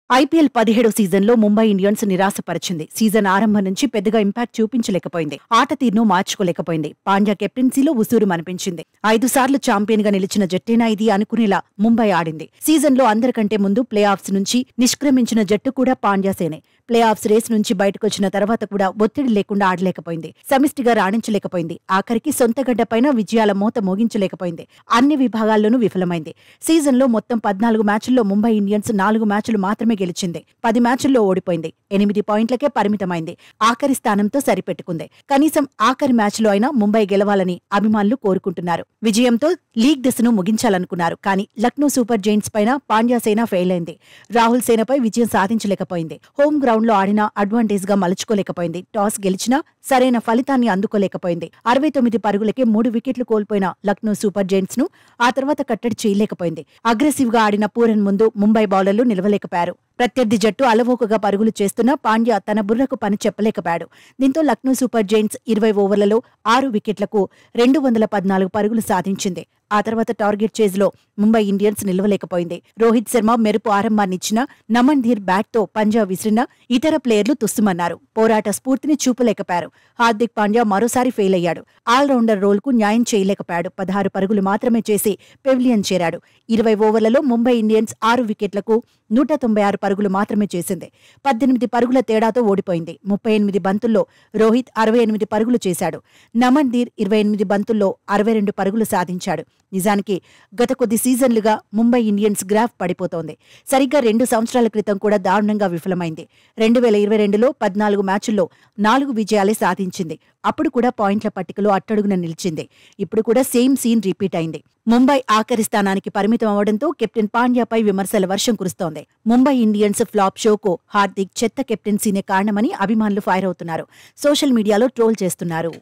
IPL 17 సీజన్లో Mumbai Indians నిరాశపరిచింది. Season ఆరంభం నుంచి పెద్దగా ఇంపాక్ట్ చూపించలేకపోయింది. ఆట తీరును మార్చుకోలేకపోయింది. పాండ్యా కెప్టెన్సీలో ఉసూరు అనిపించింది. 5 సార్లు ఛాంపియన్ గా నిలిచిన జట్టేనా ఇది అనుకునేలా ముంబై ఆడింది. సీజన్లో అందరికంటే ముందు ప్లే ఆఫ్స్ నుంచి నిష్క్రమించిన జట్టు కూడా పాండ్యాసేనే. ప్లే ఆఫ్స్ రేస్ నుంచి బయటకొచ్చిన తర్వాత కూడా ఒత్తిడి లేకుండా ఆడలేకపోయింది. సమిష్టిగా రాణించలేకపోయింది. ఆఖరికి సొంత గడ్డపైన విజయాల మోత మోగించలేకపోయింది. అన్ని విభాగాల్లోనూ విఫలమైంది. సీజన్లో మొత్తం 14 మ్యాచ్ల్లో ముంబై ఇండియన్స్ 4 మ్యాచ్లు మాత్రమే గెలిచింది. 10 మ్యాచ్ల్లో ఓడిపోయింది. 8 పాయింట్లకే పరిమితమైంది. ఆఖరి స్థానంతో సరిపెట్టుకుంది. కనీసం ఆఖరి మ్యాచ్లో అయినా ముంబై గెలవాలని అభిమానులు కోరుకుంటున్నారు. విజయంతో లీగ్ దశను ముగించాలనుకున్నారు. కానీ లక్నో సూపర్ జైంట్స్ పైన పాండ్యాసేన ఫెయిల్ అయింది. రాహుల్ సేనపై విజయం సాధించలేకపోయింది. హోమ్ గ్రౌండ్ లో ఆడినా అడ్వాంటేజ్ గా మలుచుకోలేకపోయింది. టాస్ గెలిచినా సరైన ఫలితాన్ని అందుకోలేకపోయింది. 69 పరుగులకే 3 వికెట్లు కోల్పోయిన లక్నో సూపర్ జైంట్స్ ను ఆ తర్వాత కట్టడి చేయలేకపోయింది. అగ్రెసివ్ గా ఆడిన పూరన్ ముందు ముంబై బౌలర్లు నిలవలేకపోయారు. ప్రత్యర్థి జట్టు అలవోకగా పరుగులు చేస్తున్నా పాండ్యా తన బుర్రకు పని చెప్పలేకపోయాడు. దీంతో లక్నో సూపర్ జైంట్స్ 20 ఓవర్లలో 6 వికెట్లకు 214 పరుగులు సాధించింది. ఆ తర్వాత టార్గెట్ చేజ్ లో ముంబై ఇండియన్స్ నిలవలేకపోయింది. రోహిత్ శర్మ మెరుపు ఆరంభాన్నిచ్చినా నమన్ ధీర్ బ్యాట్ తో పంజా విసిరినా ఇతర ప్లేయర్లు తుస్సుమన్నారు. పోరాట స్ఫూర్తిని చూపలేకపోయారు. హార్దిక్ పాండ్యా మరోసారి ఫెయిల్ అయ్యాడు. ఆల్రౌండర్ రోల్ కు న్యాయం చేయలేకపోయాడు. 16 పరుగులు మాత్రమే చేసి పెవిలియన్ చేరాడు. 20 ఓవర్లలో ముంబై ఇండియన్స్ 6 వికెట్లకు 196 పరుగులు మాత్రమే చేసింది. 18 పరుగుల తేడాతో ఓడిపోయింది. 38 బంతుల్లో రోహిత్ 68 పరుగులు చేశాడు. నమన్ ధీర్ 28 బంతుల్లో 62 పరుగులు సాధించాడు. నిజానికి గత కొద్ది సీజన్లుగా ముంబై ఇండియన్స్ గ్రాఫ్ పడిపోతోంది. సరిగ్గా 2 సంవత్సరాల క్రితం కూడా దారుణంగా విఫలమైంది. 2022లో 14 మ్యాచుల్లో 4 విజయాలే సాధించింది. అప్పుడు కూడా పాయింట్ల పట్టికలో అట్టడుగున నిలిచింది. ఇప్పుడు కూడా సేమ్ సీన్ రిపీట్ అయింది. ముంబై ఆఖరి స్థానానికి పరిమితం అవడంతో కెప్టెన్ పాండ్యాపై విమర్శల వర్షం కురుస్తోంది. ముంబై ఇండియన్స్ ఫ్లాప్ షోకు హార్దిక్ చెత్త కెప్టెన్సీనే కారణమని అభిమానులు ఫైర్ అవుతున్నారు. సోషల్ మీడియాలో ట్రోల్ చేస్తున్నారు.